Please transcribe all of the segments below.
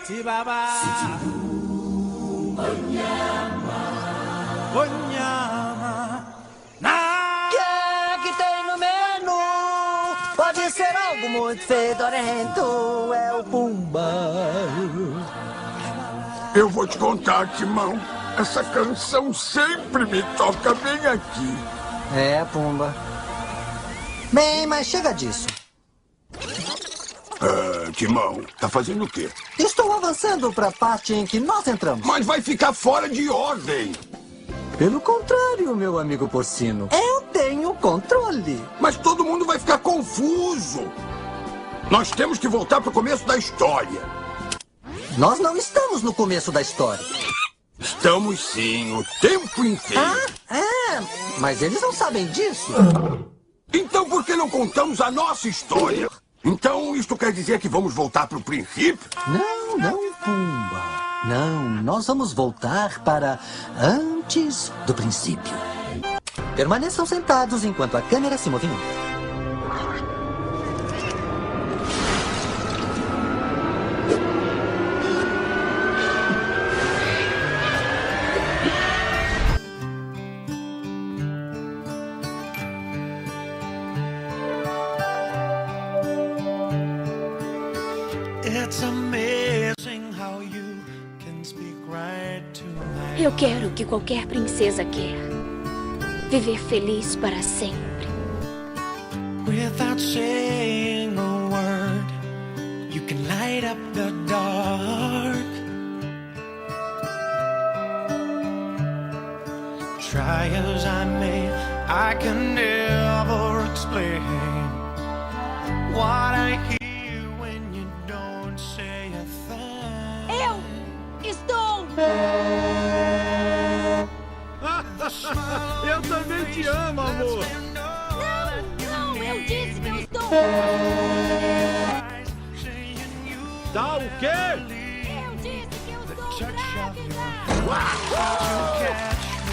Chibaba. Onyama. Que tem no menu? Pode ser algo muito fedorento. É o Pumba. Eu vou te contar, Timão. Essa canção sempre me toca bem aqui. É, Pumba. Bem, mas chega disso. Timão, tá fazendo o quê? Estou avançando para a parte em que nós entramos. Mas vai ficar fora de ordem. Pelo contrário, meu amigo porcino. Eu tenho controle. Mas todo mundo vai ficar confuso. Nós temos que voltar pro começo da história. Nós não estamos no começo da história. Estamos sim, o tempo inteiro. Mas eles não sabem disso. Então por que não contamos a nossa história? Então isto quer dizer que vamos voltar pro princípio? Não, Pumba. Não, nós vamos voltar para antes do princípio. Permaneçam sentados enquanto a câmera se movimenta. Eu quero o que qualquer princesa quer. Viver feliz para sempre. Without saying a word, you can light up the dark. Try as I may, I can never explain what I hear when you don't say a thing. Eu estou... Eu também te amo, amor. Não, eu disse que eu estou... Tá o quê? Eu disse que eu estou grávida.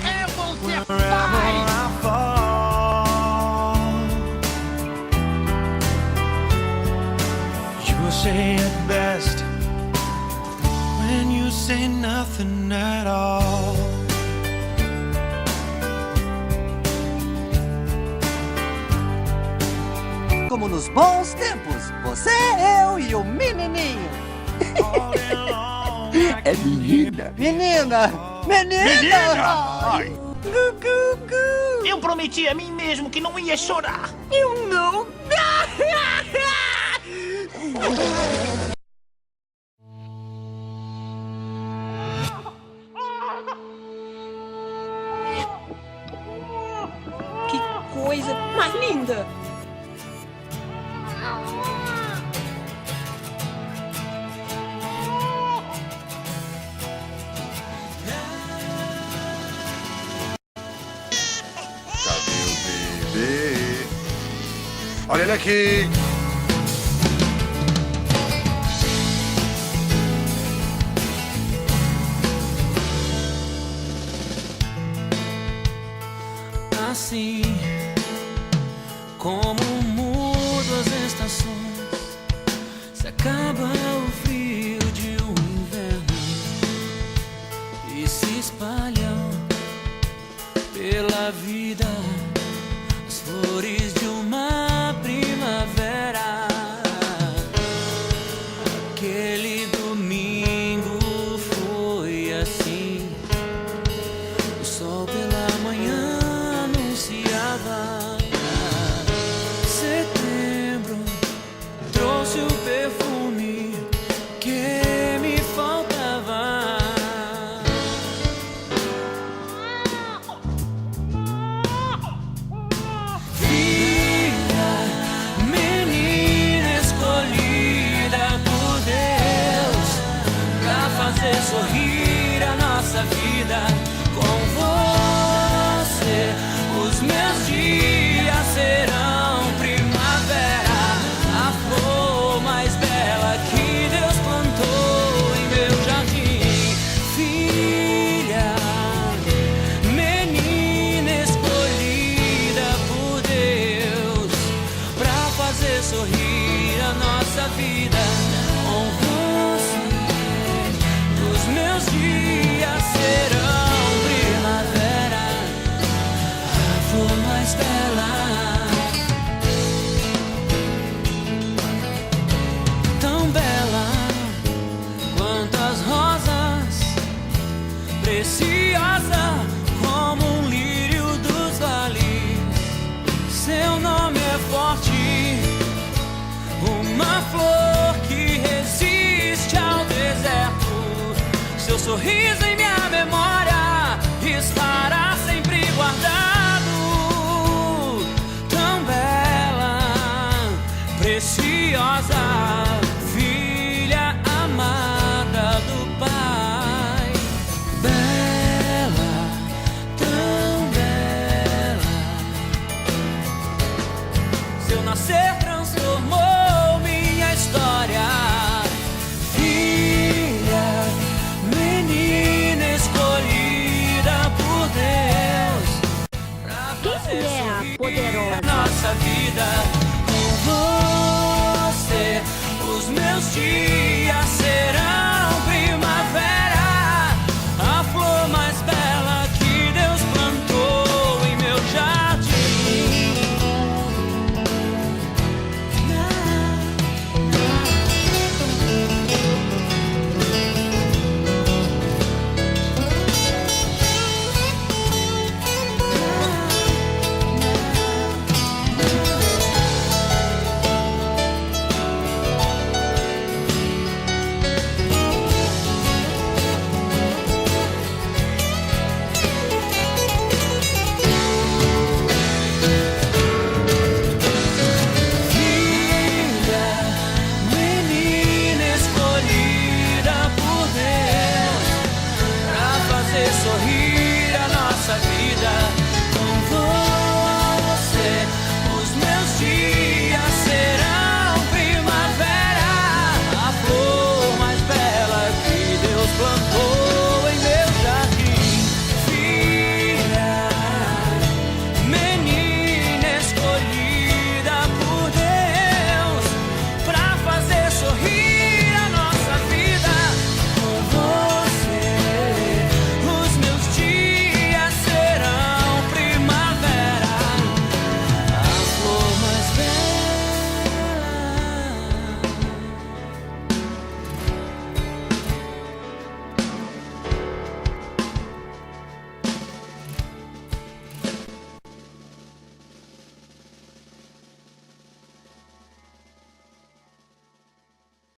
Eu vou ser Wherever I fall, you say it best when you say nothing at all. Como nos bons tempos. Você, eu e o menininho. É menina. Menina! Ai. Eu prometi a mim mesmo que não ia chorar. Eu não. Que coisa mais linda! Cadê o bebê? Olha ele aqui. Assim como mudam as estações, se acaba o frio de um inverno e se espalham pela vida as flores de uma primavera. Aquele domingo foi assim, o sol pela manhã anunciava. Setembro trouxe o perfume que me faltava. Filha, menina escolhida por Deus, preciosa como um lírio dos vales. Seu nome é forte, uma flor que resiste ao deserto. Seu sorriso em minha memória